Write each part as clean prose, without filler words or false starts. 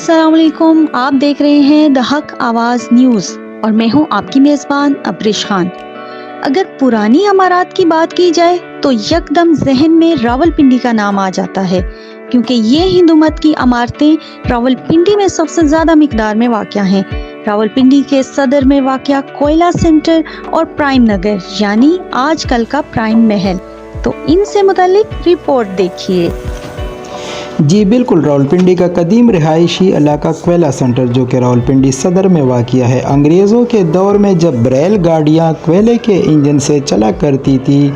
अस्सलाम वालेकुम। आप देख रहे हैं द हक आवाज़ न्यूज़ और मैं हूं आपकी मेज़बान अब्रिश खान। अगर पुरानी इमारत की बात की जाए तो यकदम जहन में रावलपिंडी का नाम आ जाता है, क्योंकि ये हिंदू मत की इमारतें रावलपिंडी में सबसे ज़्यादा मिकदार में वाक़या हैं। रावलपिंडी के सदर में वाक़या कोयला सेंटर और प्राइम नगर यानी आजकल का प्राइम महल। तो इनसे मुतालिक रिपोर्ट देखिए। जी बिल्कुल, रावलपिंडी का कदीम रिहायशी इलाका कोयला सेंटर जो कि रावलपिंडी सदर में वाक़िया है। अंग्रेज़ों के दौर में जब रेल गाड़ियाँ कोयले के इंजन से चला करती थी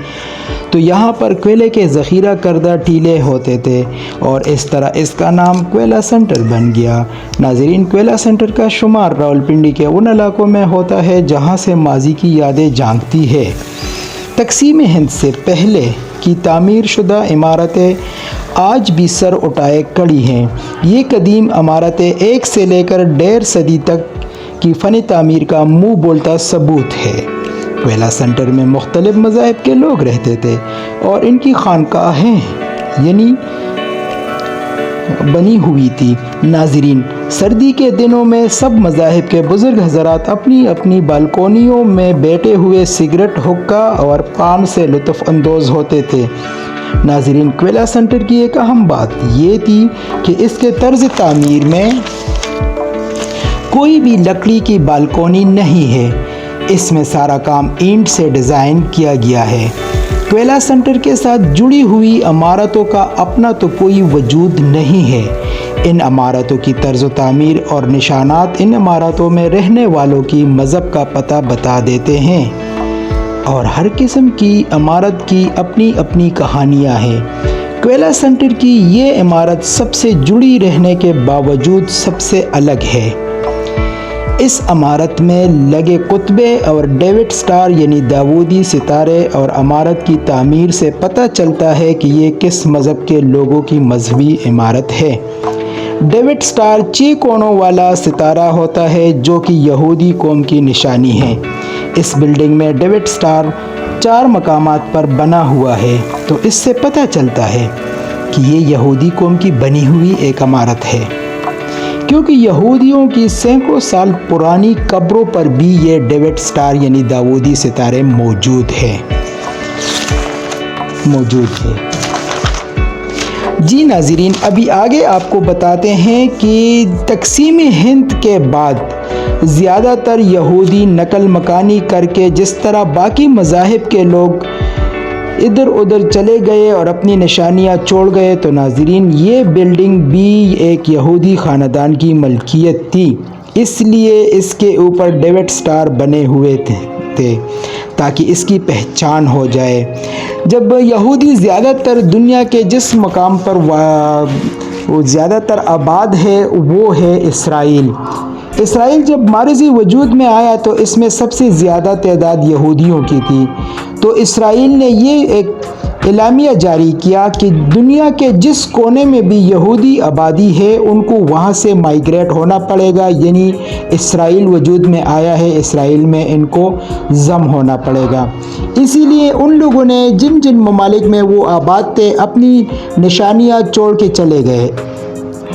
तो यहाँ पर कोयले के ज़ख़ीरा करदा टीले होते थे और इस तरह इसका नाम कोयला सेंटर बन गया। नाज़रीन, कोयला सेंटर का शुमार रावलपिंडी के उन इलाकों में होता है जहाँ से माजी की यादें जागती है। तक़सीम हिंद से पहले की तामीर शुदा इमारतें आज भी सर उठाए खड़ी हैं। ये कदीम इमारतें एक से लेकर 1.5 सदी तक की फ़नी तामीर का मुँह बोलता सबूत है। कोयला सेंटर में मुख्तलिफ मज़ाहिब के लोग रहते थे और इनकी खानकाहें यानी बनी हुई थी। नाज़रीन, सर्दी के दिनों में सब मज़ाहिब के बुज़ुर्ग हज़रात अपनी अपनी बालकोनियों में बैठे हुए सिगरेट, हुक्का और पान से लुत्फ़ अंदोज़ होते थे। नाज़रीन, कोयला सेंटर की एक अहम बात ये थी कि इसके तर्ज़ तामीर में कोई भी लकड़ी की बालकोनी नहीं है। इसमें सारा काम ईंट से डिज़ाइन किया गया है। कोयला सेंटर के साथ जुड़ी हुई इमारतों का अपना तो कोई वजूद नहीं है। इन इमारतों की तर्ज़ तामीर और निशानात इन इमारतों में रहने वालों की मज़हब का पता बता देते हैं और हर किस्म की इमारत की अपनी अपनी कहानियाँ हैं। कोयला सेंटर की ये इमारत सबसे जुड़ी रहने के बावजूद सबसे अलग है। इस इमारत में लगे कुतबे और डेविड स्टार यानी दाऊदी सितारे और इमारत की तामीर से पता चलता है कि ये किस मज़हब के लोगों की मजहबी इमारत है। डेविड स्टार 6 कोनों वाला सितारा होता है जो कि यहूदी कौम की निशानी है। इस बिल्डिंग में डेविड स्टार 4 मकामात पर बना हुआ है, तो इससे पता चलता है कि ये यहूदी कौम की बनी हुई एक इमारत है, क्योंकि यहूदियों की सैकड़ों साल पुरानी कब्रों पर भी ये डेविड स्टार यानी दाऊदी सितारे मौजूद है। जी नाज़रीन, अभी आगे आपको बताते हैं कि तक़सीम हिंद के बाद ज़्यादातर यहूदी नकल मकानी करके जिस तरह बाकी मज़ाहिब के लोग इधर उधर चले गए और अपनी निशानियां छोड़ गए, तो नाज़रीन ये बिल्डिंग भी एक यहूदी ख़ानदान की मलकियत थी, इसलिए इसके ऊपर डेविड स्टार बने हुए थे ताकि इसकी पहचान हो जाए। जब यहूदी ज़्यादातर दुनिया के जिस मकाम पर वो ज़्यादातर आबाद है वो है इसराइल। इसराइल जब मारज़ी वजूद में आया तो इसमें सबसे ज़्यादा तादाद यहूदियों की थी। तो इसराइल ने ये एक एलामिया जारी किया कि दुनिया के जिस कोने में भी यहूदी आबादी है उनको वहाँ से माइग्रेट होना पड़ेगा, यानी इसराइल वजूद में आया है, इसराइल में इनको जम होना पड़ेगा। इसीलिए उन लोगों ने जिन जिन ममालिक में वो आबाद थे अपनी निशानियाँ छोड़ के चले गए।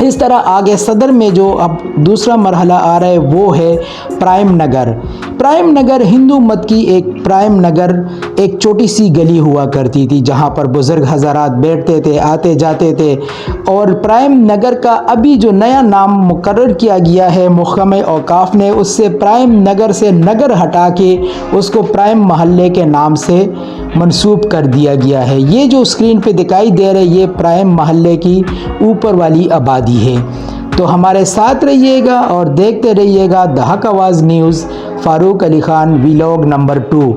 इस तरह आगे सदर में जो अब दूसरा मरहला आ रहा है वो है प्राइम नगर। प्राइम नगर हिंदू मत की एक प्राइम नगर एक छोटी सी गली हुआ करती थी जहाँ पर बुज़ुर्ग हज़रात बैठते थे, आते जाते थे। और प्राइम नगर का अभी जो नया नाम मुकर्रर किया गया है महकमे औकाफ ने, उससे प्राइम नगर से नगर हटा के उसको प्राइम महल्ले के नाम से मंसूब कर दिया गया है। ये जो स्क्रीन पे दिखाई दे रहे ये प्राइम महल्ले की ऊपर वाली आबादी है। तो हमारे साथ रहिएगा और देखते रहिएगा द हक आवाज़ news. Farooq Ali Khan vlog number 2।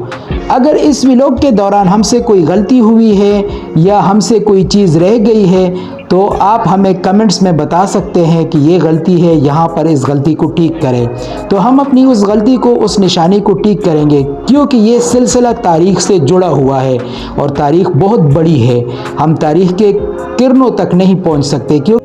अगर इस व्लॉग के दौरान हमसे कोई गलती हुई है या हमसे कोई चीज़ रह गई है तो आप हमें कमेंट्स में बता सकते हैं कि ये गलती है, यहाँ पर इस गलती को ठीक करें। तो हम अपनी उस गलती को, उस निशानी को ठीक करेंगे, क्योंकि ये सिलसिला तारीख़ से जुड़ा हुआ है और तारीख़ बहुत बड़ी है। हम तारीख़ के किरणों तक नहीं पहुँच सकते क्यों